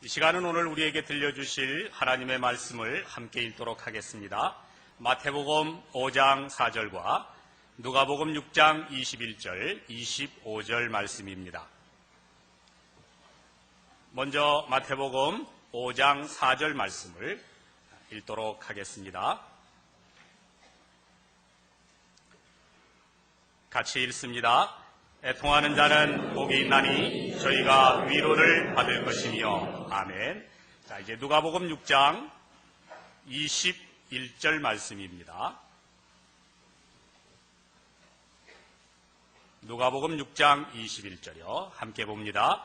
이 시간은 오늘 우리에게 들려주실 하나님의 말씀을 함께 읽도록 하겠습니다. 마태복음 5장 4절과 누가복음 6장 21절, 25절 말씀입니다. 먼저 마태복음 5장 4절 말씀을 읽도록 하겠습니다. 같이 읽습니다. 애통하는 자는 복이 있나니 저희가 위로를 받을 것이며. 아멘. 자, 이제 누가복음 6장 21절 말씀입니다. 누가복음 6장 21절이요. 함께 봅니다.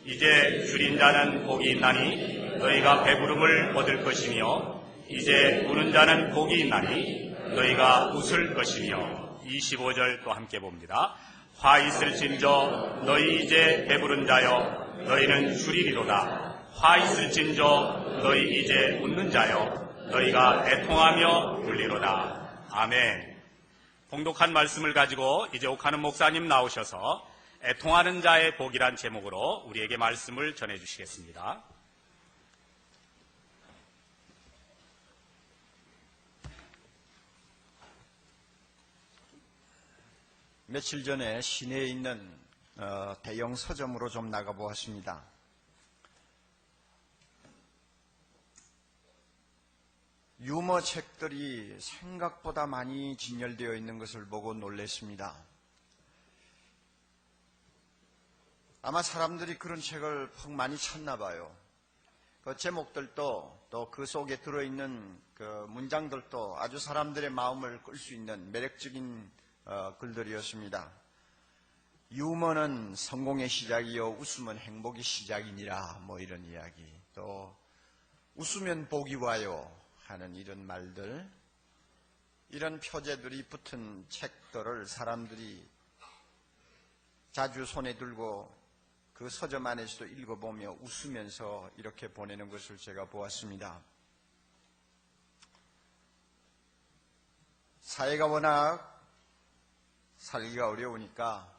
이제 줄인 자는 복이 있나니 너희가 배부름을 얻을 것이며, 이제 우는 자는 복이 있나니 너희가 웃을 것이며. 25절 또 함께 봅니다. 화 있을진저 너희 이제 배부른 자여 너희는 줄이리로다. 화 있을진저 너희 이제 웃는 자여 너희가 애통하며 울리로다. 아멘. 봉독한 말씀을 가지고 이제 옥하는 목사님 나오셔서 애통하는 자의 복이란 제목으로 우리에게 말씀을 전해주시겠습니다. 며칠 전에 시내에 있는 대형 서점으로 좀 나가보았습니다. 유머 책들이 생각보다 많이 진열되어 있는 것을 보고 놀랐습니다. 아마 사람들이 그런 책을 퍽 많이 찾나 봐요. 그 제목들도 또 그 속에 들어있는 그 문장들도 아주 사람들의 마음을 끌 수 있는 매력적인 글들이었습니다. 유머는 성공의 시작이요 웃음은 행복의 시작이니라, 뭐 이런 이야기, 또 웃으면 복이 와요 하는 이런 말들, 이런 표제들이 붙은 책들을 사람들이 자주 손에 들고 그 서점 안에서도 읽어보며 웃으면서 이렇게 보내는 것을 제가 보았습니다. 사회가 워낙 살기가 어려우니까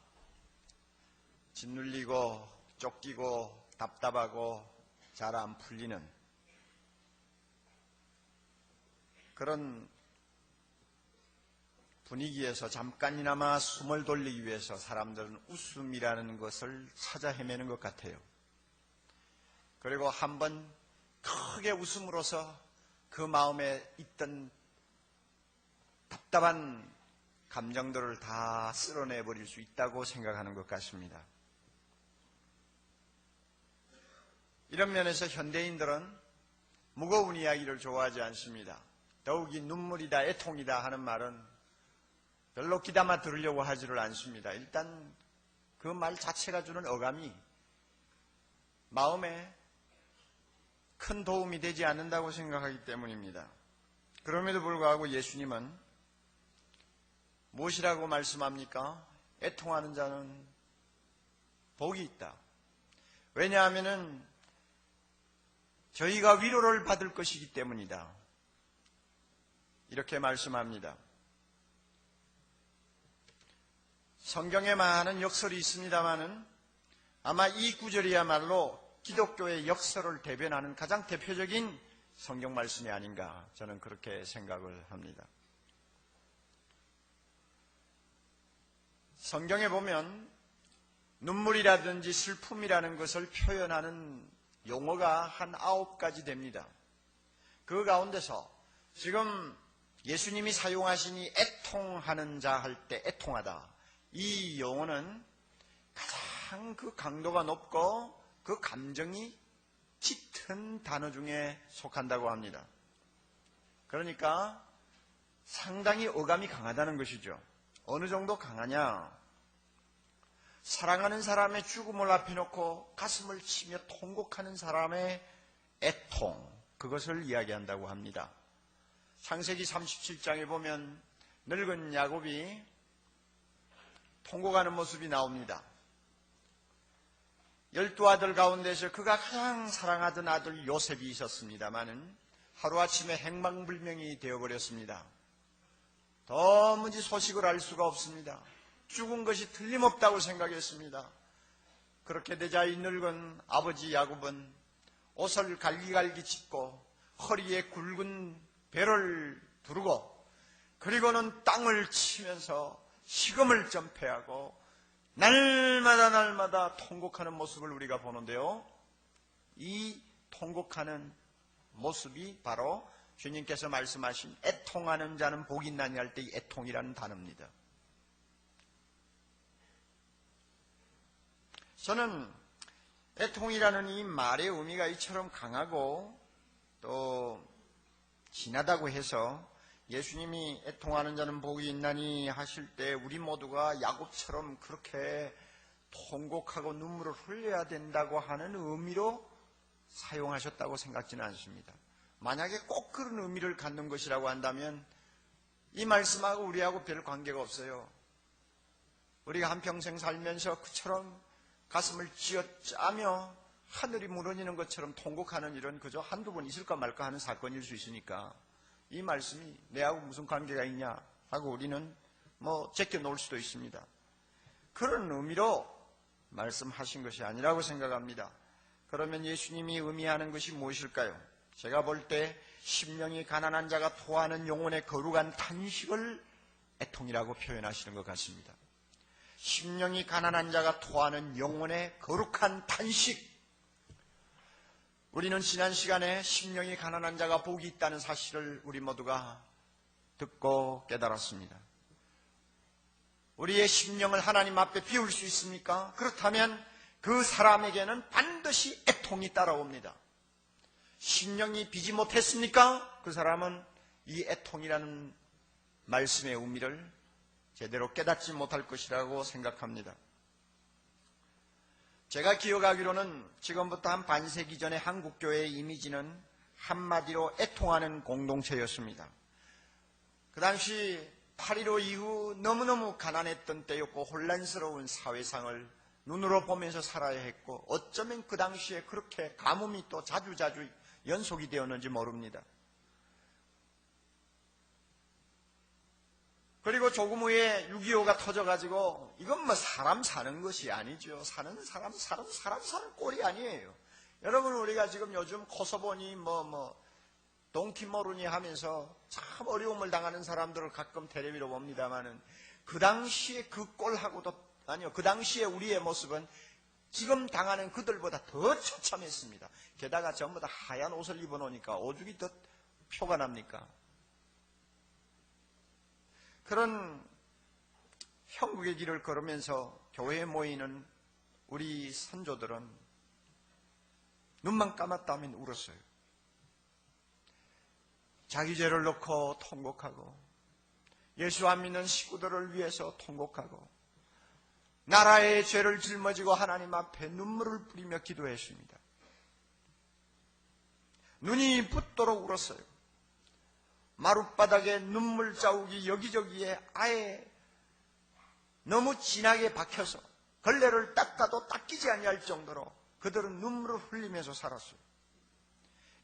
짓눌리고 쫓기고 답답하고 잘 안 풀리는 그런 분위기에서 잠깐이나마 숨을 돌리기 위해서 사람들은 웃음이라는 것을 찾아 헤매는 것 같아요. 그리고 한번 크게 웃음으로써 그 마음에 있던 답답한 감정들을 다 쓸어내버릴 수 있다고 생각하는 것 같습니다. 이런 면에서 현대인들은 무거운 이야기를 좋아하지 않습니다. 더욱이 눈물이다, 애통이다 하는 말은 별로 귀담아 들으려고 하지를 않습니다. 일단 그 말 자체가 주는 어감이 마음에 큰 도움이 되지 않는다고 생각하기 때문입니다. 그럼에도 불구하고 예수님은 무엇이라고 말씀합니까? 애통하는 자는 복이 있다. 왜냐하면 저희가 위로를 받을 것이기 때문이다. 이렇게 말씀합니다. 성경에 많은 역설이 있습니다마는 아마 이 구절이야말로 기독교의 역설을 대변하는 가장 대표적인 성경 말씀이 아닌가, 저는 그렇게 생각을 합니다. 성경에 보면 눈물이라든지 슬픔이라는 것을 표현하는 용어가 한 9가지 됩니다. 그 가운데서 지금 예수님이 사용하시니 애통하는 자 할 때 애통하다, 이 용어는 가장 그 강도가 높고 그 감정이 짙은 단어 중에 속한다고 합니다. 그러니까 상당히 어감이 강하다는 것이죠. 어느 정도 강하냐? 사랑하는 사람의 죽음을 앞에 놓고 가슴을 치며 통곡하는 사람의 애통, 그것을 이야기한다고 합니다. 창세기 37장에 보면 늙은 야곱이 통곡하는 모습이 나옵니다. 12아들 가운데서 그가 가장 사랑하던 아들 요셉이 있었습니다마는 하루아침에 행방불명이 되어버렸습니다. 도무지 소식을 알 수가 없습니다. 죽은 것이 틀림없다고 생각했습니다. 그렇게 되자 이 늙은 아버지 야곱은 옷을 갈기갈기 찢고 허리에 굵은 배를 두르고 그리고는 땅을 치면서 식음을 전폐하고 날마다 통곡하는 모습을 우리가 보는데요. 이 통곡하는 모습이 바로 주님께서 말씀하신 애통하는 자는 복이 있나니 할 때 이 애통이라는 단어입니다. 저는 애통이라는 이 말의 의미가 이처럼 강하고 또 진하다고 해서 예수님이 애통하는 자는 복이 있나니 하실 때 우리 모두가 야곱처럼 그렇게 통곡하고 눈물을 흘려야 된다고 하는 의미로 사용하셨다고 생각지는 않습니다. 만약에 꼭 그런 의미를 갖는 것이라고 한다면 이 말씀하고 우리하고 별 관계가 없어요. 우리가 한평생 살면서 그처럼 가슴을 쥐어짜며 하늘이 무너지는 것처럼 통곡하는 일은 그저 한두 번 있을까 말까 하는 사건일 수 있으니까 이 말씀이 내하고 무슨 관계가 있냐 하고 우리는 제껴놓을 수도 있습니다. 그런 의미로 말씀하신 것이 아니라고 생각합니다. 그러면 예수님이 의미하는 것이 무엇일까요? 제가 볼 때 심령이 가난한 자가 토하는 영혼의 거룩한 탄식을 애통이라고 표현하시는 것 같습니다. 심령이 가난한 자가 토하는 영혼의 거룩한 탄식. 우리는 지난 시간에 심령이 가난한 자가 복이 있다는 사실을 우리 모두가 듣고 깨달았습니다. 우리의 심령을 하나님 앞에 비울 수 있습니까? 그렇다면 그 사람에게는 반드시 애통이 따라옵니다. 심령이 비지 못했습니까? 그 사람은 이 애통이라는 말씀의 의미를 제대로 깨닫지 못할 것이라고 생각합니다. 제가 기억하기로는 지금부터 한 반세기 전에 한국교회의 이미지는 한마디로 애통하는 공동체였습니다. 그 당시 8.15 이후 너무너무 가난했던 때였고 혼란스러운 사회상을 눈으로 보면서 살아야 했고 어쩌면 그 당시에 그렇게 가뭄이 또 자주 연속이 되었는지 모릅니다. 그리고 조금 후에 6.25가 터져가지고 이건 사람 사는 것이 아니죠. 사람 사는 꼴이 아니에요. 여러분 우리가 지금 요즘 코소보니 동키모르니 하면서 참 어려움을 당하는 사람들을 가끔 텔레비로 봅니다만은 그 당시에 그 꼴하고도 아니요. 그 당시에 우리의 모습은 지금 당하는 그들보다 더 처참했습니다. 게다가 전부 다 하얀 옷을 입어놓으니까 오죽이 더 표가 납니까? 그런 형국의 길을 걸으면서 교회에 모이는 우리 선조들은 눈만 감았다 하면 울었어요. 자기 죄를 놓고 통곡하고 예수 안 믿는 식구들을 위해서 통곡하고 나라의 죄를 짊어지고 하나님 앞에 눈물을 뿌리며 기도했습니다. 눈이 붓도록 울었어요. 마룻바닥에 눈물 자국이 여기저기에 아예 너무 진하게 박혀서 걸레를 닦아도 닦이지 아니할 정도로 그들은 눈물을 흘리면서 살았어요.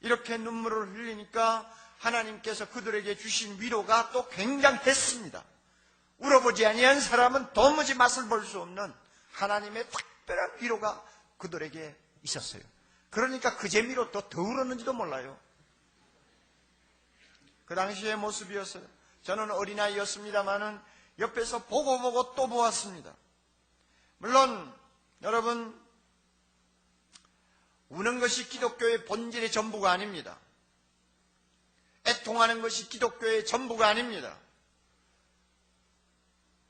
이렇게 눈물을 흘리니까 하나님께서 그들에게 주신 위로가 또 굉장했습니다. 울어보지 아니한 사람은 도무지 맛을 볼 수 없는 하나님의 특별한 위로가 그들에게 있었어요. 그러니까 그 재미로 더 울었는지도 몰라요. 그 당시의 모습이었어요. 저는 어린아이였습니다마는 옆에서 보고 또 보았습니다. 물론 여러분 우는 것이 기독교의 본질의 전부가 아닙니다. 애통하는 것이 기독교의 전부가 아닙니다.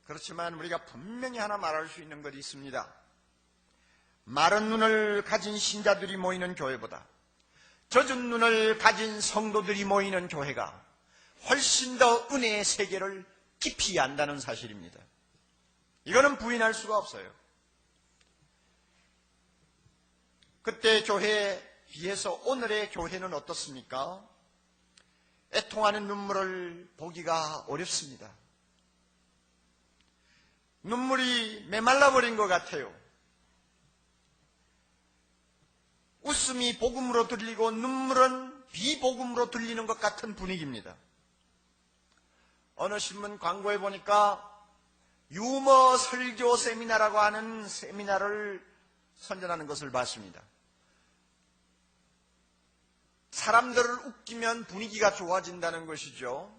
그렇지만 우리가 분명히 하나 말할 수 있는 것이 있습니다. 마른 눈을 가진 신자들이 모이는 교회보다 젖은 눈을 가진 성도들이 모이는 교회가 훨씬 더 은혜의 세계를 깊이 안다는 사실입니다. 이거는 부인할 수가 없어요. 그때 교회에 비해서 오늘의 교회는 어떻습니까? 애통하는 눈물을 보기가 어렵습니다. 눈물이 메말라버린 것 같아요. 웃음이 복음으로 들리고 눈물은 비복음으로 들리는 것 같은 분위기입니다. 어느 신문 광고에 보니까 유머 설교 세미나라고 하는 세미나를 선전하는 것을 봤습니다. 사람들을 웃기면 분위기가 좋아진다는 것이죠.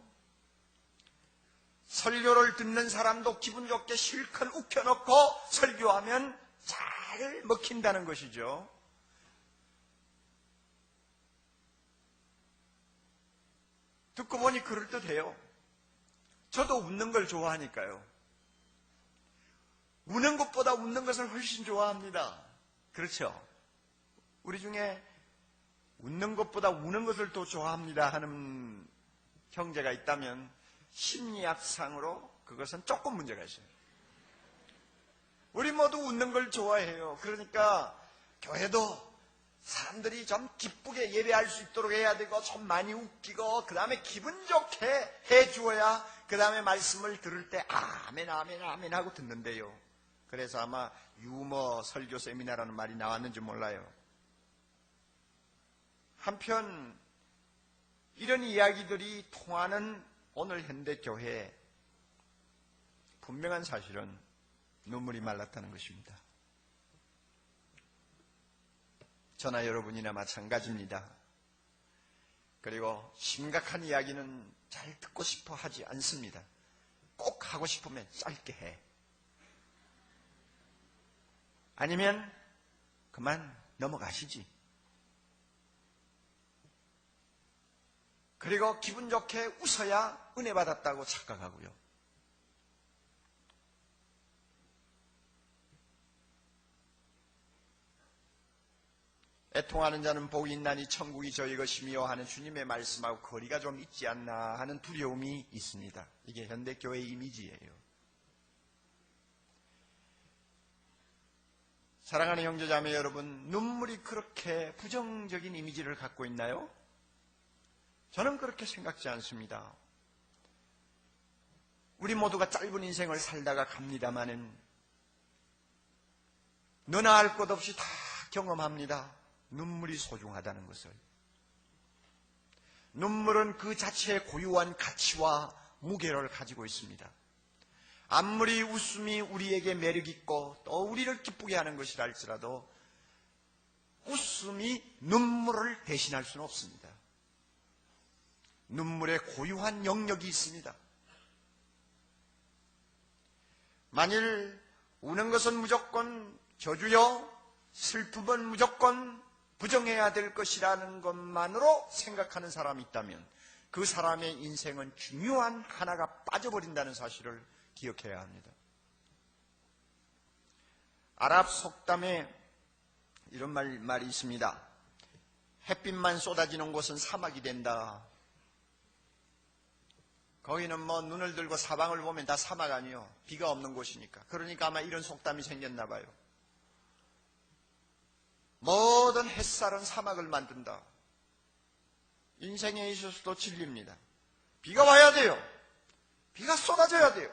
설교를 듣는 사람도 기분 좋게 실컷 웃겨놓고 설교하면 잘 먹힌다는 것이죠. 듣고 보니 그럴듯해요. 저도 웃는 걸 좋아하니까요. 우는 것보다 웃는 것을 훨씬 좋아합니다. 그렇죠? 우리 중에 웃는 것보다 우는 것을 더 좋아합니다 하는 형제가 있다면 심리학상으로 그것은 조금 문제가 있어요. 우리 모두 웃는 걸 좋아해요. 그러니까 교회도 사람들이 좀 기쁘게 예배할 수 있도록 해야 되고 좀 많이 웃기고 그 다음에 기분 좋게 해주어야 그 다음에 말씀을 들을 때 아멘 아멘 아멘 하고 듣는데요. 그래서 아마 유머 설교 세미나라는 말이 나왔는지 몰라요. 한편 이런 이야기들이 통하는 오늘 현대 교회에 분명한 사실은 눈물이 말랐다는 것입니다. 저나 여러분이나 마찬가지입니다. 그리고 심각한 이야기는 잘 듣고 싶어 하지 않습니다. 꼭 하고 싶으면 짧게 해. 아니면 그만 넘어가시지. 그리고 기분 좋게 웃어야 은혜 받았다고 착각하고요. 애통하는 자는 복이 있나니 천국이 저희 것이며 하는 주님의 말씀하고 거리가 좀 있지 않나 하는 두려움이 있습니다. 이게 현대교회의 이미지예요. 사랑하는 형제자매 여러분, 눈물이 그렇게 부정적인 이미지를 갖고 있나요? 저는 그렇게 생각지 않습니다. 우리 모두가 짧은 인생을 살다가 갑니다마는 너나 할 것 없이 다 경험합니다. 눈물이 소중하다는 것을. 눈물은 그 자체의 고유한 가치와 무게를 가지고 있습니다. 아무리 웃음이 우리에게 매력있고 또 우리를 기쁘게 하는 것이라 할지라도 웃음이 눈물을 대신할 수는 없습니다. 눈물에 고유한 영역이 있습니다. 만일 우는 것은 무조건 저주요, 슬픔은 무조건 부정해야 될 것이라는 것만으로 생각하는 사람이 있다면 그 사람의 인생은 중요한 하나가 빠져버린다는 사실을 기억해야 합니다. 아랍 속담에 이런 말이 있습니다. 햇빛만 쏟아지는 곳은 사막이 된다. 거기는 뭐 눈을 들고 사방을 보면 다 사막 아니요. 비가 없는 곳이니까. 그러니까 아마 이런 속담이 생겼나 봐요. 모든 햇살은 사막을 만든다. 인생에 있어서도 진리입니다. 비가 와야 돼요. 비가 쏟아져야 돼요.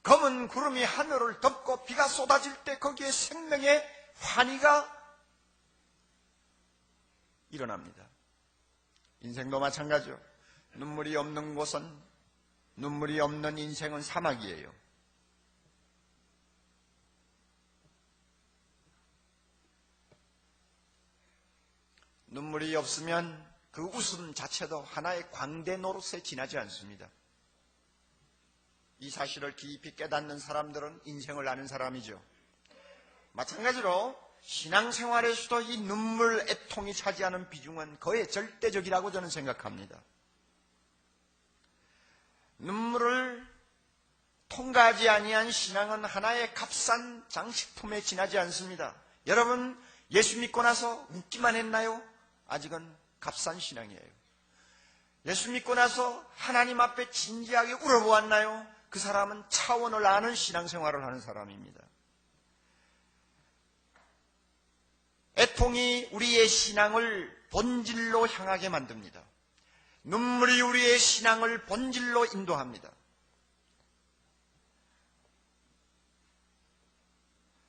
검은 구름이 하늘을 덮고 비가 쏟아질 때 거기에 생명의 환희가 일어납니다. 인생도 마찬가지요. 눈물이 없는 곳은, 눈물이 없는 인생은 사막이에요. 눈물이 없으면 그 웃음 자체도 하나의 광대 노릇에 지나지 않습니다. 이 사실을 깊이 깨닫는 사람들은 인생을 아는 사람이죠. 마찬가지로 신앙생활에서도 이 눈물, 애통이 차지하는 비중은 거의 절대적이라고 저는 생각합니다. 눈물을 통과하지 아니한 신앙은 하나의 값싼 장식품에 지나지 않습니다. 여러분, 예수 믿고 나서 웃기만 했나요? 아직은 값싼 신앙이에요. 예수 믿고 나서 하나님 앞에 진지하게 울어보았나요? 그 사람은 차원을 아는 신앙생활을 하는 사람입니다. 애통이 우리의 신앙을 본질로 향하게 만듭니다. 눈물이 우리의 신앙을 본질로 인도합니다.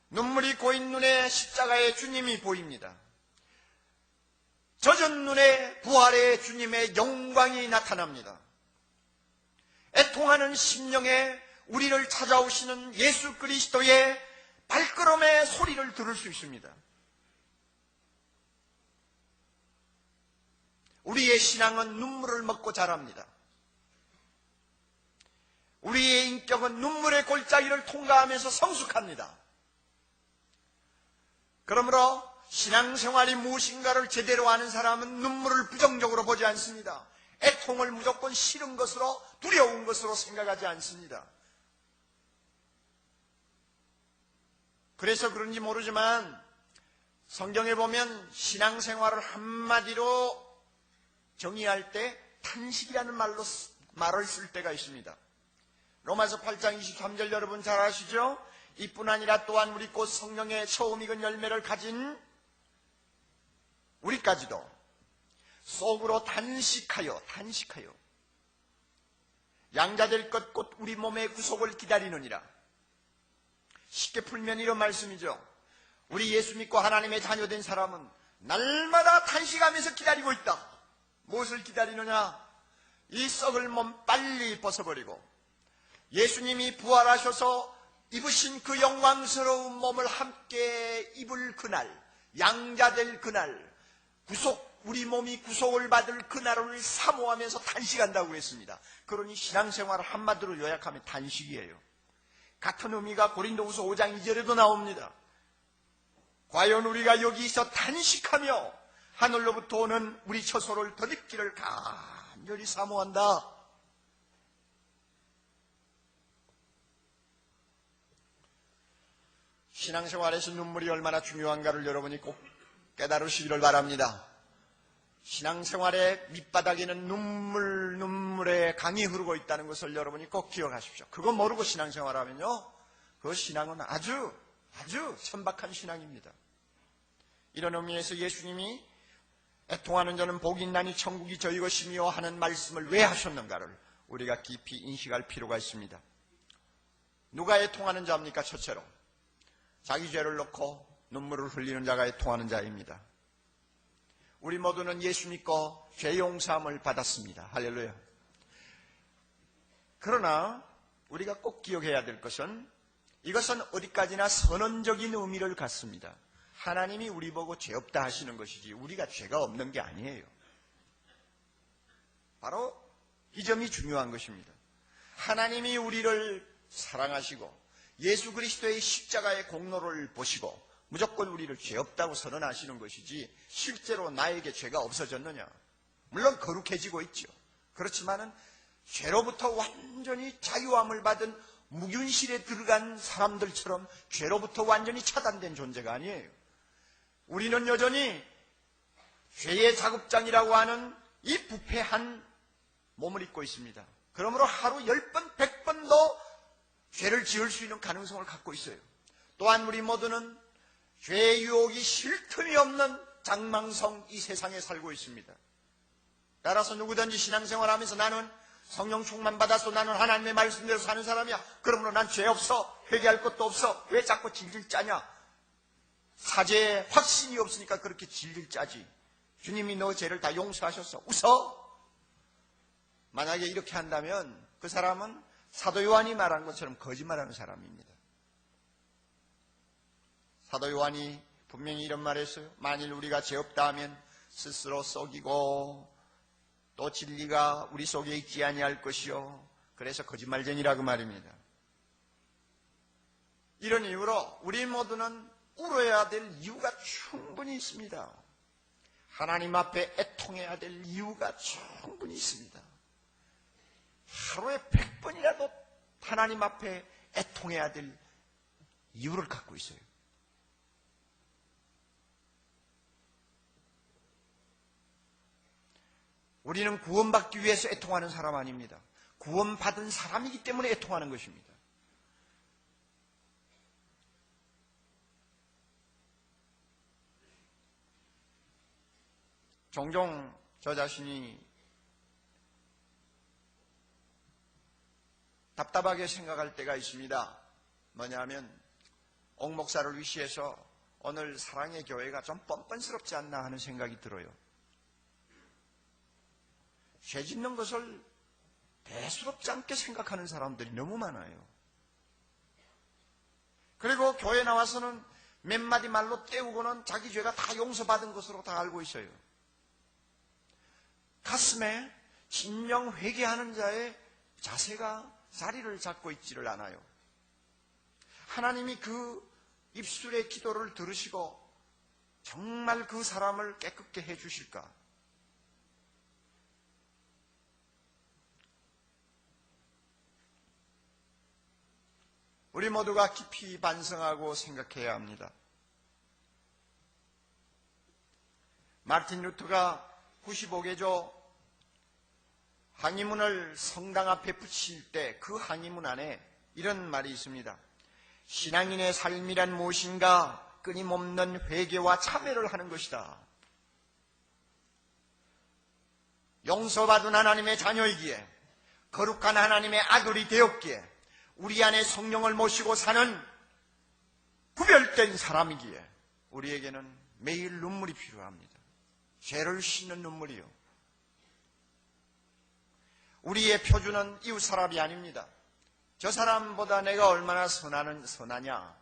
눈물이 고인 눈에 십자가의 주님이 보입니다. 젖은 눈에 부활의 주님의 영광이 나타납니다. 애통하는 심령에 우리를 찾아오시는 예수 그리스도의 발걸음의 소리를 들을 수 있습니다. 우리의 신앙은 눈물을 먹고 자랍니다. 우리의 인격은 눈물의 골짜기를 통과하면서 성숙합니다. 그러므로 신앙생활이 무엇인가를 제대로 아는 사람은 눈물을 부정적으로 보지 않습니다. 애통을 무조건 싫은 것으로, 두려운 것으로 생각하지 않습니다. 그래서 그런지 모르지만 성경에 보면 신앙생활을 한마디로 정의할 때 탄식이라는 말을 쓸 때가 있습니다. 로마서 8장 23절 여러분 잘 아시죠? 이뿐 아니라 또한 우리 곧 성령의 처음 익은 열매를 가진 우리까지도 속으로 단식하여 양자될 것 곧 우리 몸의 구속을 기다리느니라. 쉽게 풀면 이런 말씀이죠. 우리 예수 믿고 하나님의 자녀된 사람은 날마다 탄식하면서 기다리고 있다. 무엇을 기다리느냐? 이 썩을 몸 빨리 벗어버리고 예수님이 부활하셔서 입으신 그 영광스러운 몸을 함께 입을 그날, 양자될 그날, 우리 몸이 구속을 받을 그날을 사모하면서 탄식한다고 했습니다. 그러니 신앙생활을 한마디로 요약하면 탄식이에요. 같은 의미가 고린도후서 5장 2절에도 나옵니다. 과연 우리가 여기서 탄식하며 하늘로부터 오는 우리 처소를 덧입기를 간절히 사모한다. 신앙생활에서 눈물이 얼마나 중요한가를 여러분이 꼭 깨달으시기를 바랍니다. 신앙생활의 밑바닥에는 눈물의 강이 흐르고 있다는 것을 여러분이 꼭 기억하십시오. 그거 모르고 신앙생활하면요, 그 신앙은 아주 천박한 신앙입니다. 이런 의미에서 예수님이 애통하는 자는 복이 있나니 천국이 저희 것이며 하는 말씀을 왜 하셨는가를 우리가 깊이 인식할 필요가 있습니다. 누가 애통하는 자입니까? 첫째로 자기 죄를 놓고 눈물을 흘리는 자가 애통하는 자입니다. 우리 모두는 예수 믿고 죄 용서함을 받았습니다. 할렐루야. 그러나 우리가 꼭 기억해야 될 것은 이것은 어디까지나 선언적인 의미를 갖습니다. 하나님이 우리 보고 죄 없다 하시는 것이지 우리가 죄가 없는 게 아니에요. 바로 이 점이 중요한 것입니다. 하나님이 우리를 사랑하시고 예수 그리스도의 십자가의 공로를 보시고 무조건 우리를 죄 없다고 선언하시는 것이지 실제로 나에게 죄가 없어졌느냐? 물론 거룩해지고 있죠. 그렇지만은 죄로부터 완전히 자유함을 받은 무균실에 들어간 사람들처럼 죄로부터 완전히 차단된 존재가 아니에요. 우리는 여전히 죄의 작업장이라고 하는 이 부패한 몸을 입고 있습니다. 그러므로 하루 10번, 100번도 죄를 지을 수 있는 가능성을 갖고 있어요. 또한 우리 모두는 죄의 유혹이 쉴 틈이 없는 장망성 이 세상에 살고 있습니다. 따라서 누구든지 신앙생활하면서 나는 성령 충만 받아서 나는 하나님의 말씀대로 사는 사람이야. 그러므로 난 죄 없어. 회개할 것도 없어. 왜 자꾸 질질 짜냐? 사죄에 확신이 없으니까 그렇게 질질 짜지. 주님이 너 죄를 다 용서하셨어. 웃어? 만약에 이렇게 한다면 그 사람은 사도 요한이 말한 것처럼 거짓말하는 사람입니다. 사도 요한이 분명히 이런 말을 했어요. 만일 우리가 죄 없다 하면 스스로 속이고 또 진리가 우리 속에 있지 아니할 것이요. 그래서 거짓말쟁이라고 말입니다. 이런 이유로 우리 모두는 울어야 될 이유가 충분히 있습니다. 하나님 앞에 애통해야 될 이유가 충분히 있습니다. 하루에 100번이라도 하나님 앞에 애통해야 될 이유를 갖고 있어요. 우리는 구원받기 위해서 애통하는 사람 아닙니다. 구원받은 사람이기 때문에 애통하는 것입니다. 종종 저 자신이 답답하게 생각할 때가 있습니다. 뭐냐면 옥 목사를 위시해서 오늘 사랑의 교회가 좀 뻔뻔스럽지 않나 하는 생각이 들어요. 죄 짓는 것을 대수롭지 않게 생각하는 사람들이 너무 많아요. 그리고 교회 나와서는 몇 마디 말로 때우고는 자기 죄가 다 용서받은 것으로 다 알고 있어요. 가슴에 진정 회개하는 자의 자세가 자리를 잡고 있지를 않아요. 하나님이 그 입술의 기도를 들으시고 정말 그 사람을 깨끗게 해주실까? 우리 모두가 깊이 반성하고 생각해야 합니다. 마르틴 루터가 95개조 항의문을 성당 앞에 붙일 때 그 항의문 안에 이런 말이 있습니다. 신앙인의 삶이란 무엇인가? 끊임없는 회개와 참회를 하는 것이다. 용서받은 하나님의 자녀이기에, 거룩한 하나님의 아들이 되었기에, 우리 안에 성령을 모시고 사는 구별된 사람이기에 우리에게는 매일 눈물이 필요합니다. 죄를 씻는 눈물이요. 우리의 표준은 이웃 사람이 아닙니다. 저 사람보다 내가 얼마나 선하냐,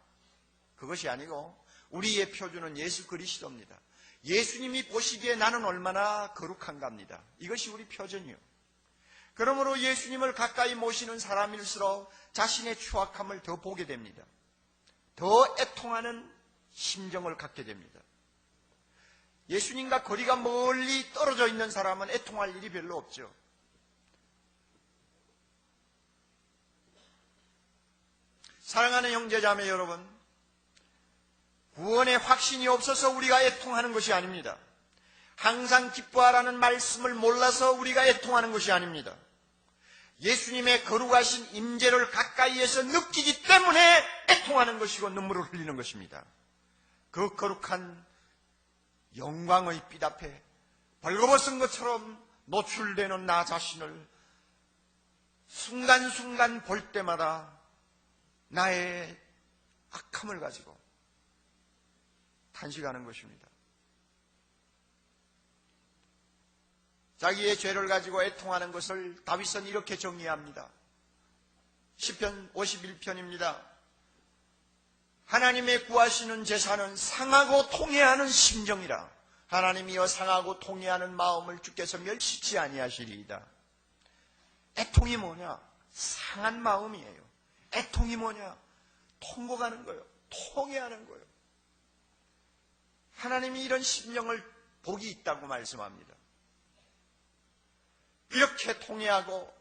그것이 아니고 우리의 표준은 예수 그리스도입니다. 예수님이 보시기에 나는 얼마나 거룩한가입니다. 이것이 우리 표준이요. 그러므로 예수님을 가까이 모시는 사람일수록 자신의 추악함을 더 보게 됩니다. 더 애통하는 심정을 갖게 됩니다. 예수님과 거리가 멀리 떨어져 있는 사람은 애통할 일이 별로 없죠. 사랑하는 형제자매 여러분, 구원의 확신이 없어서 우리가 애통하는 것이 아닙니다. 항상 기뻐하라는 말씀을 몰라서 우리가 애통하는 것이 아닙니다. 예수님의 거룩하신 임재를 가까이에서 느끼기 때문에 애통하는 것이고 눈물을 흘리는 것입니다. 그 거룩한 영광의 빛 앞에 벌거벗은 것처럼 노출되는 나 자신을 순간순간 볼 때마다 나의 악함을 가지고 탄식하는 것입니다. 자기의 죄를 가지고 애통하는 것을 다윗은 이렇게 정리합니다. 시편 51편입니다. 하나님의 구하시는 제사는 상하고 통회하는 심정이라. 하나님이여 상하고 통회하는 마음을 주께서 멸시치 아니하시리이다. 애통이 뭐냐? 상한 마음이에요. 애통이 뭐냐? 통곡하는 거예요. 통회하는 거예요. 하나님이 이런 심령을 복이 있다고 말씀합니다. 이렇게 통회하고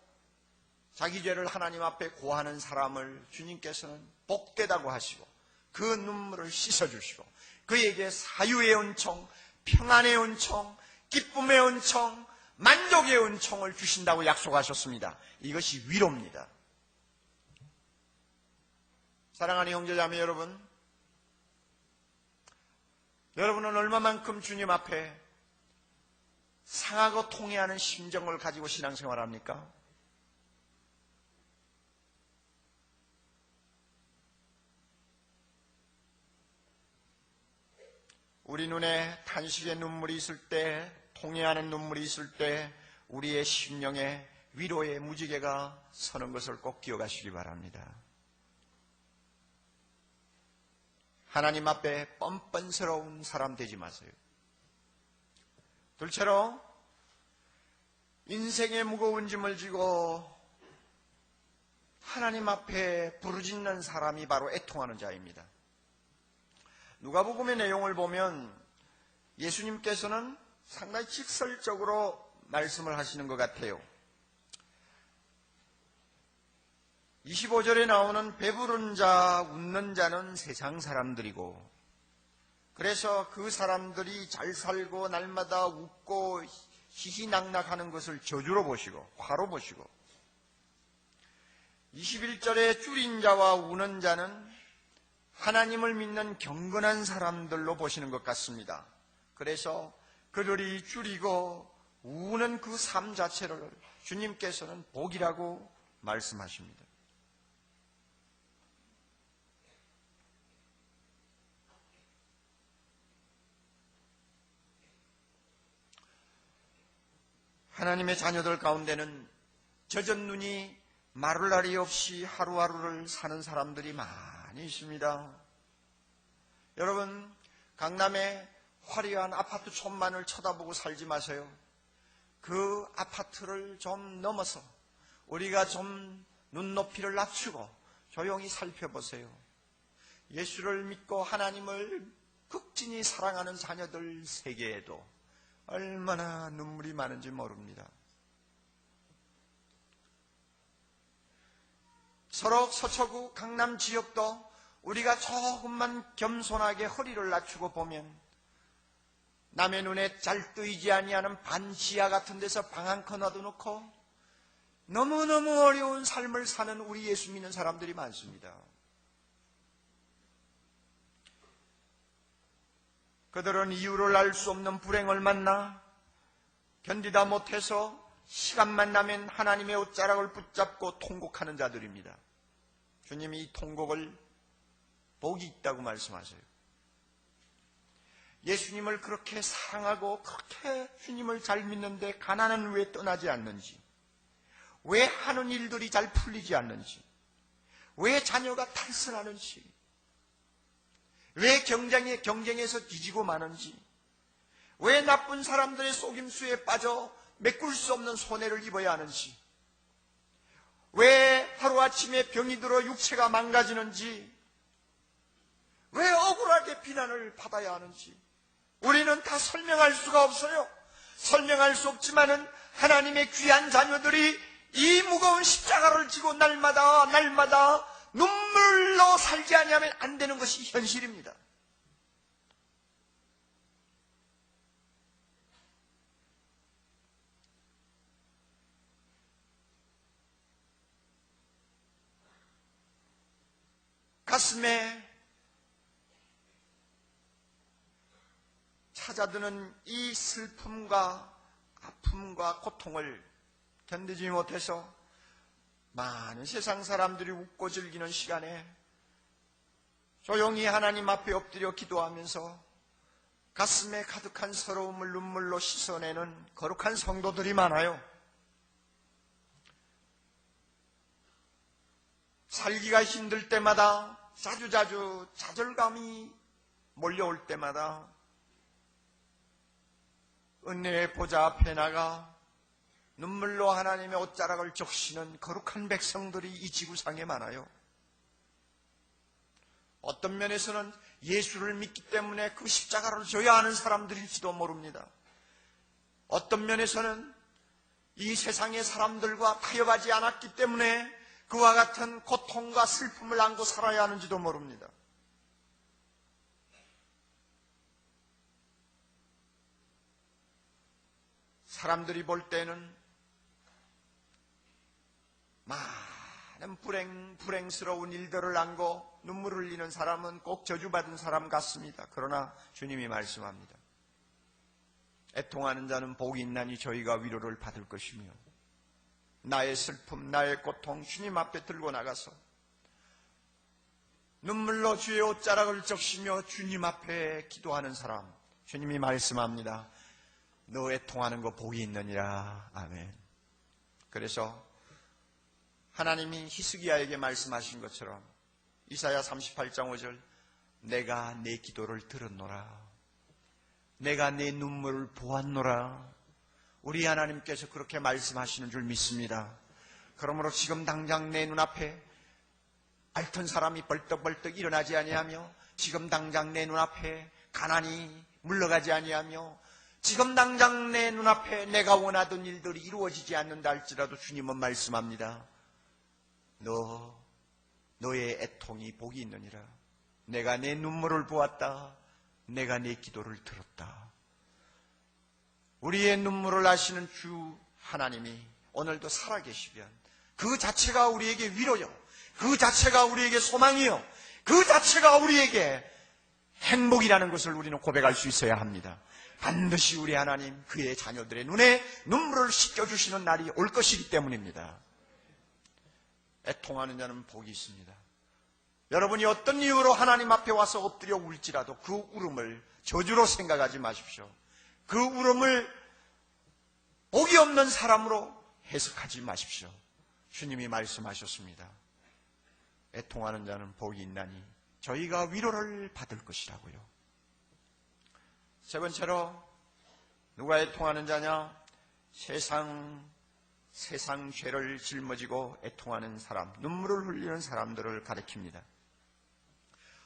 자기 죄를 하나님 앞에 고하는 사람을 주님께서는 복되다고 하시고 그 눈물을 씻어주시고 그에게 사유의 은총, 평안의 은총, 기쁨의 은총, 만족의 은총을 주신다고 약속하셨습니다. 이것이 위로입니다. 사랑하는 형제자매 여러분, 여러분은 얼마만큼 주님 앞에 상하고 통회하는 심정을 가지고 신앙생활합니까? 우리 눈에 탄식의 눈물이 있을 때, 통회하는 눈물이 있을 때 우리의 심령에 위로의 무지개가 서는 것을 꼭 기억하시기 바랍니다. 하나님 앞에 뻔뻔스러운 사람 되지 마세요. 둘째로 인생의 무거운 짐을 지고 하나님 앞에 부르짖는 사람이 바로 애통하는 자입니다. 누가복음의 내용을 보면 예수님께서는 상당히 직설적으로 말씀을 하시는 것 같아요. 25절에 나오는 배부른 자, 웃는 자는 세상 사람들이고 그래서 그 사람들이 잘 살고 날마다 웃고 희희낙낙하는 것을 저주로 보시고 화로 보시고 21절에 줄인 자와 우는 자는 하나님을 믿는 경건한 사람들로 보시는 것 같습니다. 그래서 그들이 줄이고 우는 그 삶 자체를 주님께서는 복이라고 말씀하십니다. 하나님의 자녀들 가운데는 젖은 눈이 마를 날이 없이 하루하루를 사는 사람들이 많이 있습니다. 여러분, 강남의 화려한 아파트 촌만을 쳐다보고 살지 마세요. 그 아파트를 좀 넘어서 우리가 좀 눈높이를 낮추고 조용히 살펴보세요. 예수를 믿고 하나님을 극진히 사랑하는 자녀들 세계에도 얼마나 눈물이 많은지 모릅니다. 서로 서초구 강남 지역도 우리가 조금만 겸손하게 허리를 낮추고 보면 남의 눈에 잘 뜨이지 아니하는 반지하 같은 데서 방 한 칸 얻어놓고 너무너무 어려운 삶을 사는 우리 예수 믿는 사람들이 많습니다. 그들은 이유를 알 수 없는 불행을 만나 견디다 못해서 시간만 나면 하나님의 옷자락을 붙잡고 통곡하는 자들입니다. 주님이 이 통곡을 복이 있다고 말씀하세요. 예수님을 그렇게 사랑하고 그렇게 주님을 잘 믿는데 가난은 왜 떠나지 않는지, 왜 하는 일들이 잘 풀리지 않는지, 왜 자녀가 탈선하는지, 왜 경쟁에서 뒤지고 마는지, 왜 나쁜 사람들의 속임수에 빠져 메꿀 수 없는 손해를 입어야 하는지, 왜 하루아침에 병이 들어 육체가 망가지는지, 왜 억울하게 비난을 받아야 하는지 우리는 다 설명할 수가 없어요. 설명할 수 없지만은 하나님의 귀한 자녀들이 이 무거운 십자가를 지고 날마다 눈물로 살지 아니하면 안 되는 것이 현실입니다. 가슴에 찾아드는 이 슬픔과 아픔과 고통을 견디지 못해서 많은 세상 사람들이 웃고 즐기는 시간에 조용히 하나님 앞에 엎드려 기도하면서 가슴에 가득한 서러움을 눈물로 씻어내는 거룩한 성도들이 많아요. 살기가 힘들 때마다 자주자주 좌절감이 몰려올 때마다 은혜의 보좌 앞에 나가 눈물로 하나님의 옷자락을 적시는 거룩한 백성들이 이 지구상에 많아요. 어떤 면에서는 예수를 믿기 때문에 그 십자가를 져야 하는 사람들일지도 모릅니다. 어떤 면에서는 이 세상의 사람들과 타협하지 않았기 때문에 그와 같은 고통과 슬픔을 안고 살아야 하는지도 모릅니다. 사람들이 볼 때는 많은 불행스러운 일들을 안고 눈물을 흘리는 사람은 꼭 저주받은 사람 같습니다. 그러나 주님이 말씀합니다. 애통하는 자는 복이 있나니 저희가 위로를 받을 것이며, 나의 슬픔, 나의 고통 주님 앞에 들고 나가서 눈물로 주의 옷자락을 적시며 주님 앞에 기도하는 사람, 주님이 말씀합니다. 너 애통하는 거 복이 있느니라. 아멘. 그래서 하나님이 히스기야에게 말씀하신 것처럼 이사야 38장 5절, 내가 내 기도를 들었노라, 내가 내 눈물을 보았노라. 우리 하나님께서 그렇게 말씀하시는 줄 믿습니다. 그러므로 지금 당장 내 눈앞에 앓던 사람이 벌떡벌떡 일어나지 아니하며, 지금 당장 내 눈앞에 가난이 물러가지 아니하며, 지금 당장 내 눈앞에 내가 원하던 일들이 이루어지지 않는다 할지라도 주님은 말씀합니다. 너의 애통이 복이 있느니라. 내가 내 눈물을 보았다. 내가 내 기도를 들었다. 우리의 눈물을 아시는 주 하나님이 오늘도 살아계시면 그 자체가 우리에게 위로요, 그 자체가 우리에게 소망이요, 그 자체가 우리에게 행복이라는 것을 우리는 고백할 수 있어야 합니다. 반드시 우리 하나님 그의 자녀들의 눈에 눈물을 씻겨주시는 날이 올 것이기 때문입니다. 애통하는 자는 복이 있습니다. 여러분이 어떤 이유로 하나님 앞에 와서 엎드려 울지라도 그 울음을 저주로 생각하지 마십시오. 그 울음을 복이 없는 사람으로 해석하지 마십시오. 주님이 말씀하셨습니다. 애통하는 자는 복이 있나니 저희가 위로를 받을 것이라고요. 세 번째로 누가 애통하는 자냐? 세상 죄를 짊어지고 애통하는 사람, 눈물을 흘리는 사람들을 가리킵니다.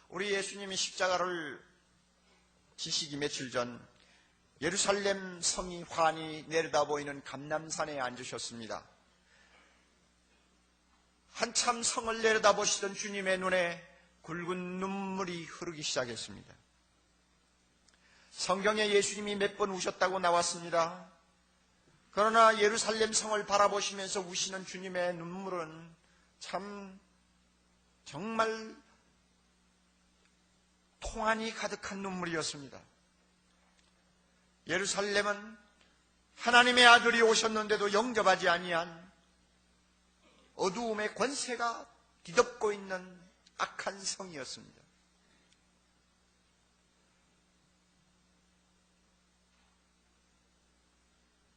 우리 예수님이 십자가를 지시기 며칠 전 예루살렘 성이 환히 내려다 보이는 감람산에 앉으셨습니다. 한참 성을 내려다보시던 주님의 눈에 굵은 눈물이 흐르기 시작했습니다. 성경에 예수님이 몇 번 우셨다고 나왔습니다. 그러나 예루살렘 성을 바라보시면서 우시는 주님의 눈물은 정말 통한이 가득한 눈물이었습니다. 예루살렘은 하나님의 아들이 오셨는데도 영접하지 아니한 어두움의 권세가 뒤덮고 있는 악한 성이었습니다.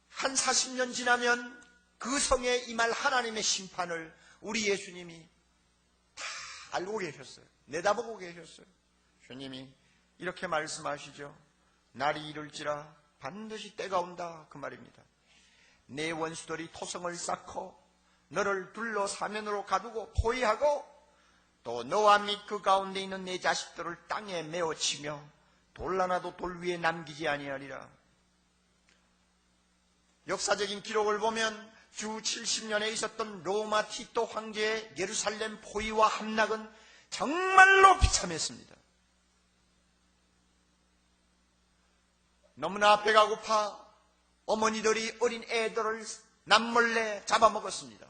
한 40년 지나면 그 성에 임할 하나님의 심판을 우리 예수님이 다 알고 계셨어요. 내다보고 계셨어요. 주님이 이렇게 말씀하시죠. 날이 이를지라 반드시 때가 온다, 그 말입니다. 내 원수들이 토성을 쌓고 너를 둘러 사면으로 가두고 포위하고 또 너와 및 그 가운데 있는 내 자식들을 땅에 메어치며 돌 하나도 돌 위에 남기지 아니하리라. 역사적인 기록을 보면 주 70년에 있었던 로마 티토 황제의 예루살렘 포위와 함락은 정말로 비참했습니다. 너무나 배가 고파 어머니들이 어린 애들을 남몰래 잡아먹었습니다.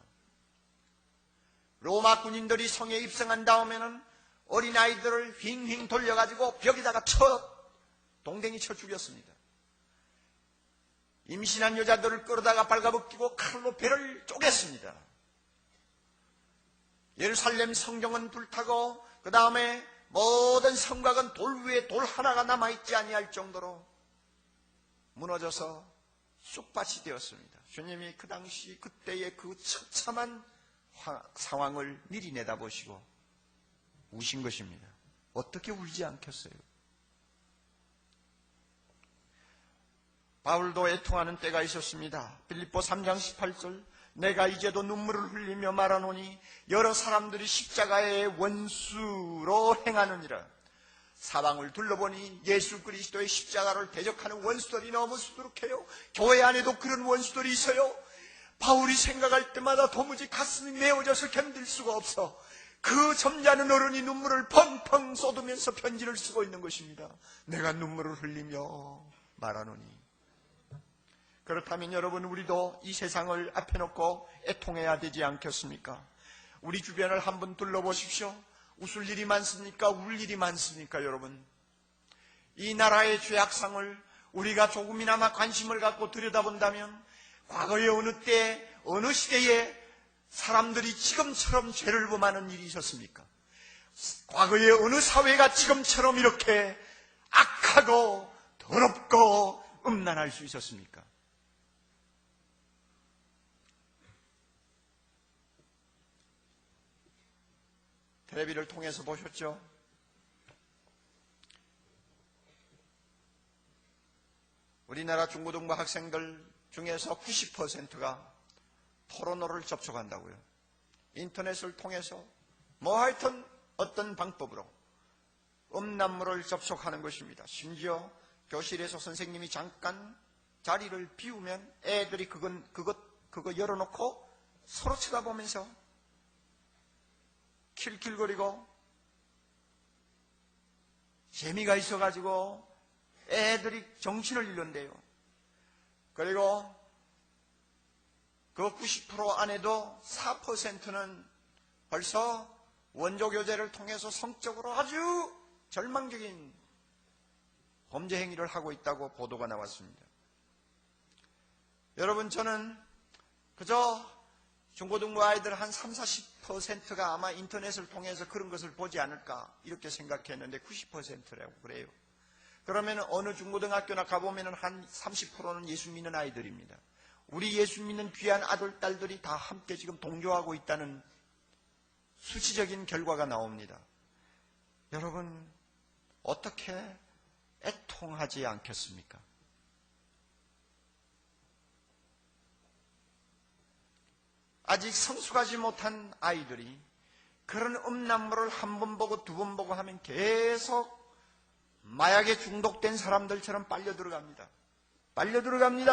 로마 군인들이 성에 입성한 다음에는 어린아이들을 휑휑 돌려가지고 벽에다가 동댕이 쳐 죽였습니다. 임신한 여자들을 끌어다가 발가벗기고 칼로 배를 쪼갰습니다. 예루살렘 성경은 불타고 그 다음에 모든 성곽은 돌 위에 돌 하나가 남아있지 아니할 정도로 무너져서 쑥밭이 되었습니다. 주님이 그 당시 그때의 그 처참한 상황을 미리 내다보시고 우신 것입니다. 어떻게 울지 않겠어요? 바울도 애통하는 때가 있었습니다. 빌립보 3장 18절 내가 이제도 눈물을 흘리며 말하노니 여러 사람들이 십자가의 원수로 행하느니라. 사방을 둘러보니 예수 그리스도의 십자가를 대적하는 원수들이 너무 수두룩해요. 교회 안에도 그런 원수들이 있어요. 바울이 생각할 때마다 도무지 가슴이 메어져서 견딜 수가 없어. 그 점잖은 어른이 눈물을 펑펑 쏟으면서 편지를 쓰고 있는 것입니다. 내가 눈물을 흘리며 말하노니. 그렇다면 여러분, 우리도 이 세상을 앞에 놓고 애통해야 되지 않겠습니까? 우리 주변을 한번 둘러보십시오. 웃을 일이 많습니까? 울 일이 많습니까? 여러분, 이 나라의 죄악상을 우리가 조금이나마 관심을 갖고 들여다본다면 과거의 어느 때, 어느 시대에 사람들이 지금처럼 죄를 범하는 일이 있었습니까? 과거의 어느 사회가 지금처럼 이렇게 악하고 더럽고 음란할 수 있었습니까? 텔레비를 통해서 보셨죠? 우리나라 중고등부 학생들 중에서 90%가 포르노를 접촉한다고요. 인터넷을 통해서 하여튼 어떤 방법으로 음란물을 접촉하는 것입니다. 심지어 교실에서 선생님이 잠깐 자리를 비우면 애들이 그거 열어놓고 서로 쳐다보면서 킬킬거리고 재미가 있어가지고 애들이 정신을 잃는데요. 그리고 그 90% 안에도 4%는 벌써 원조교제를 통해서 성적으로 아주 절망적인 범죄 행위를 하고 있다고 보도가 나왔습니다. 여러분, 저는 그저 중고등부 아이들 한 30-40%가 아마 인터넷을 통해서 그런 것을 보지 않을까 이렇게 생각했는데 90%라고 그래요. 그러면 어느 중고등학교나 가보면 한 30%는 예수 믿는 아이들입니다. 우리 예수 믿는 귀한 아들, 딸들이 다 함께 지금 동조하고 있다는 수치적인 결과가 나옵니다. 여러분, 어떻게 애통하지 않겠습니까? 아직 성숙하지 못한 아이들이 그런 음란물을 한 번 보고 두 번 보고 하면 계속 마약에 중독된 사람들처럼 빨려 들어갑니다.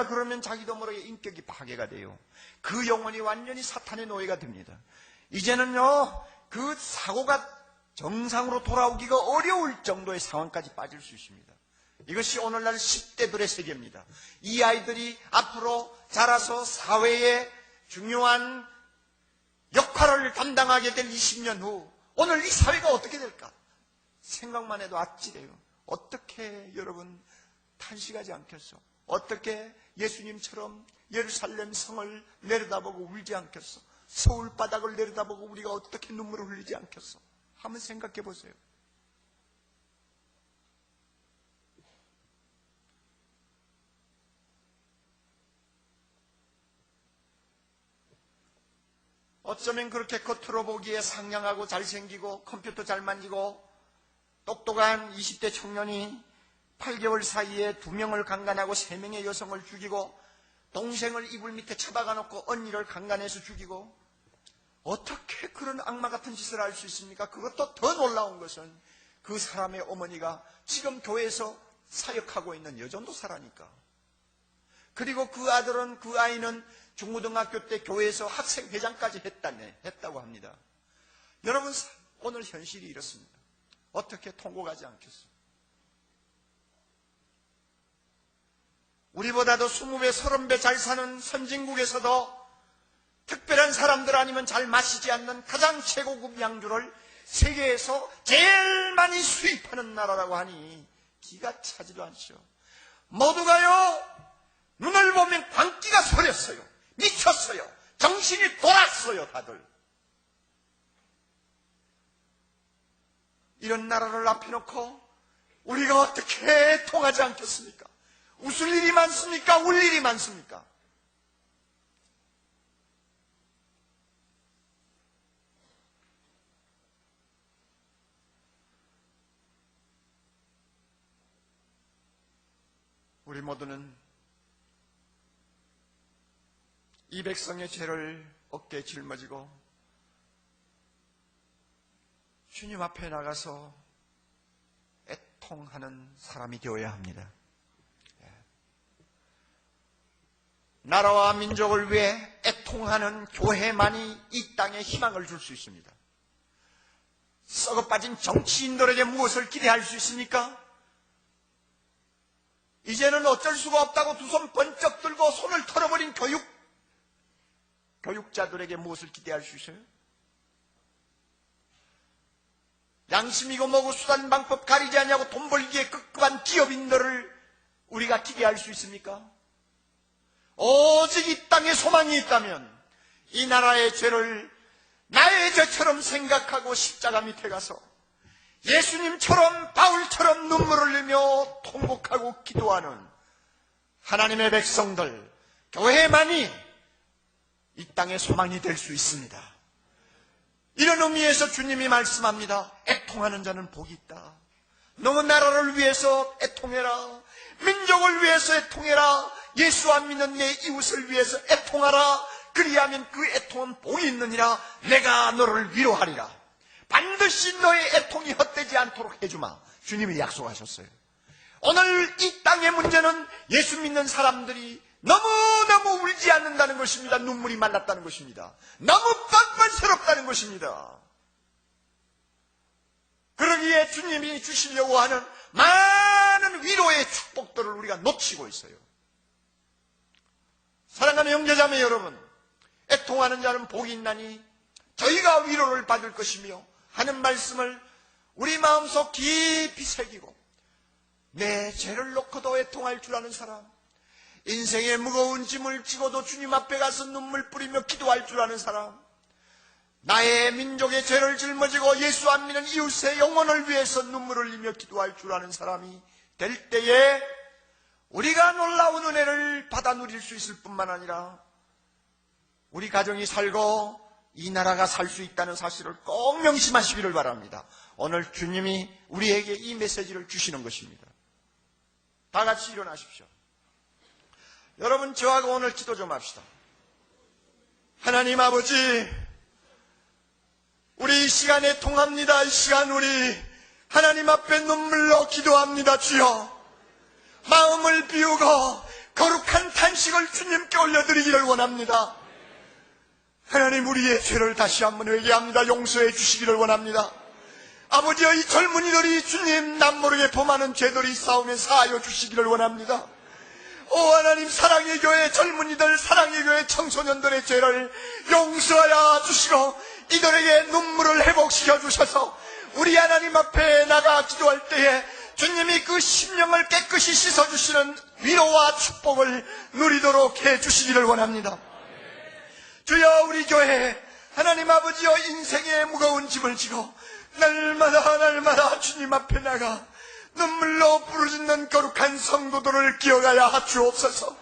그러면 자기도 모르게 인격이 파괴가 돼요. 그 영혼이 완전히 사탄의 노예가 됩니다. 이제는요, 그 사고가 정상으로 돌아오기가 어려울 정도의 상황까지 빠질 수 있습니다. 이것이 오늘날 10대들의 세계입니다. 이 아이들이 앞으로 자라서 사회에 중요한 역할을 담당하게 될 20년 후 오늘 이 사회가 어떻게 될까? 생각만 해도 아찔해요. 어떻게 여러분 탄식하지 않겠어? 어떻게 예수님처럼 예루살렘 성을 내려다보고 울지 않겠어? 서울 바닥을 내려다보고 우리가 어떻게 눈물을 흘리지 않겠어? 한번 생각해 보세요. 어쩌면 그렇게 겉으로 보기에 상냥하고 잘생기고 컴퓨터 잘 만지고 똑똑한 20대 청년이 8개월 사이에 2명을 강간하고 3명의 여성을 죽이고 동생을 이불 밑에 처박아 놓고 언니를 강간해서 죽이고 어떻게 그런 악마 같은 짓을 할 수 있습니까? 그것도 더 놀라운 것은 그 사람의 어머니가 지금 교회에서 사역하고 있는 여전도사라니까. 그리고 그 아이는 중고등학교 때 교회에서 학생회장까지 했다고 합니다. 여러분, 오늘 현실이 이렇습니다. 어떻게 통곡하지 않겠어요? 우리보다도 20배, 30배 잘 사는 선진국에서도 특별한 사람들 아니면 잘 마시지 않는 가장 최고급 양주를 세계에서 제일 많이 수입하는 나라라고 하니 기가 차지도 않죠. 모두가요, 눈을 보면 광기가 서렸어요. 미쳤어요. 정신이 돌았어요, 다들. 이런 나라를 앞에 놓고 우리가 어떻게 통하지 않겠습니까? 웃을 일이 많습니까? 울 일이 많습니까? 우리 모두는 이 백성의 죄를 어깨에 짊어지고 주님 앞에 나가서 애통하는 사람이 되어야 합니다. 나라와 민족을 위해 애통하는 교회만이 이 땅에 희망을 줄 수 있습니다. 썩어빠진 정치인들에게 무엇을 기대할 수 있습니까? 이제는 어쩔 수가 없다고 두 손 번쩍 들고 손을 털어버린 교육자들에게 무엇을 기대할 수 있어요? 양심이고 뭐고 수단 방법 가리지 않냐고 돈 벌기에 급급한 기업인들을 우리가 기대할 수 있습니까? 오직 이 땅에 소망이 있다면 이 나라의 죄를 나의 죄처럼 생각하고 십자가 밑에 가서 예수님처럼 바울처럼 눈물을 흘리며 통곡하고 기도하는 하나님의 백성들, 교회만이 이 땅의 소망이 될 수 있습니다. 이런 의미에서 주님이 말씀합니다. 애통하는 자는 복이 있다. 너무 나라를 위해서 애통해라. 민족을 위해서 애통해라. 예수 안 믿는 내 이웃을 위해서 애통하라. 그리하면 그 애통은 복이 있느니라. 내가 너를 위로하리라. 반드시 너의 애통이 헛되지 않도록 해주마. 주님이 약속하셨어요. 오늘 이 땅의 문제는 예수 믿는 사람들이 너무너무 울지 않는다는 것입니다. 눈물이 말랐다는 것입니다. 너무 뻔뻔스럽다는 것입니다. 그러기에 주님이 주시려고 하는 많은 위로의 축복들을 우리가 놓치고 있어요. 사랑하는 형제자매 여러분, 애통하는 자는 복이 있나니 저희가 위로를 받을 것이며 하는 말씀을 우리 마음속 깊이 새기고 내 죄를 놓고도 애통할 줄 아는 사람, 인생의 무거운 짐을 지고도 주님 앞에 가서 눈물 뿌리며 기도할 줄 아는 사람, 나의 민족의 죄를 짊어지고 예수 안 믿는 이웃의 영혼을 위해서 눈물을 흘리며 기도할 줄 아는 사람이 될 때에 우리가 놀라운 은혜를 받아 누릴 수 있을 뿐만 아니라 우리 가정이 살고 이 나라가 살 수 있다는 사실을 꼭 명심하시기를 바랍니다. 오늘 주님이 우리에게 이 메시지를 주시는 것입니다. 다 같이 일어나십시오. 여러분, 저하고 오늘 기도 좀 합시다. 하나님 아버지, 우리 이 시간에 통합니다. 이 시간 우리 하나님 앞에 눈물로 기도합니다. 주여, 마음을 비우고 거룩한 탄식을 주님께 올려드리기를 원합니다. 하나님, 우리의 죄를 다시 한번 회개합니다. 용서해 주시기를 원합니다. 아버지여, 이 젊은이들이 주님 남모르게 범하는 죄들이 싸움에 사하여 주시기를 원합니다. 오 하나님, 사랑의 교회 젊은이들, 사랑의 교회 청소년들의 죄를 용서하여 주시고 이들에게 눈물을 회복시켜 주셔서 우리 하나님 앞에 나가 기도할 때에 주님이 그 심령을 깨끗이 씻어주시는 위로와 축복을 누리도록 해주시기를 원합니다. 주여, 우리 교회 하나님 아버지여, 인생의 무거운 짐을 지고 날마다 주님 앞에 나가 눈물로 부르짖는 거룩한 성도들을 기억하여 주옵소서.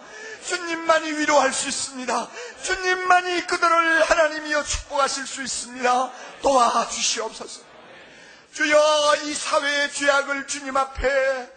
주님만이 위로할 수 있습니다. 주님만이 그들을 하나님이여 축복하실 수 있습니다. 도와주시옵소서. 주여, 이 사회의 죄악을 주님 앞에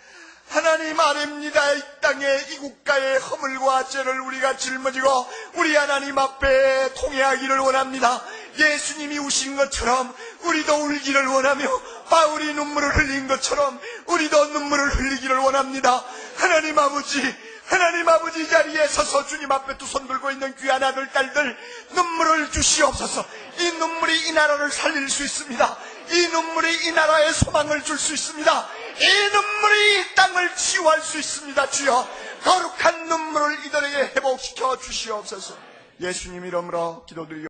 하나님 아뢰입니다. 이 땅에, 이 국가의 허물과 죄를 우리가 짊어지고 우리 하나님 앞에 통회하기를 원합니다. 예수님이 우신 것처럼 우리도 울기를 원하며 바울이 눈물을 흘린 것처럼 우리도 눈물을 흘리기를 원합니다. 하나님 아버지 자리에 서서 주님 앞에 두 손 들고 있는 귀한 아들 딸들 눈물을 주시옵소서. 이 눈물이 이 나라를 살릴 수 있습니다. 이 눈물이 이 나라에 소망을 줄 수 있습니다. 이 눈물이 이 땅을 치유할 수 있습니다. 주여, 거룩한 눈물을 이들에게 회복시켜 주시옵소서. 예수님 이름으로 기도드리옵소서.